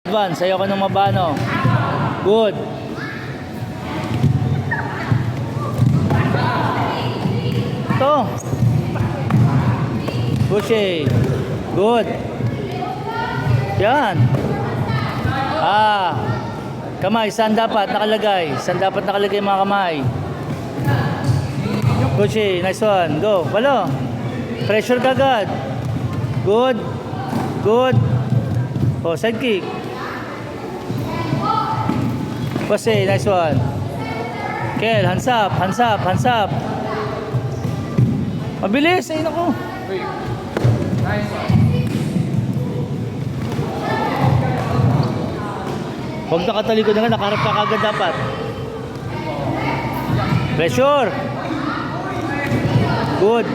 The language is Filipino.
Advance, ayaw ko ng mabano. Good. Ito. Pushy. Good. Yan. Kamay, saan dapat nakalagay? Saan dapat nakalagay mga kamay? Pushy, nice one. Go, walo. Pressure kagad. Good. Good. Oh, side kick. Pushy, nice one. Kel, hands up, hands up, hands up. Mabilis, ay naku. Nice one. Huwag nakatalikod na nga, nakaharap ka kagad dapat. Pressure. Good.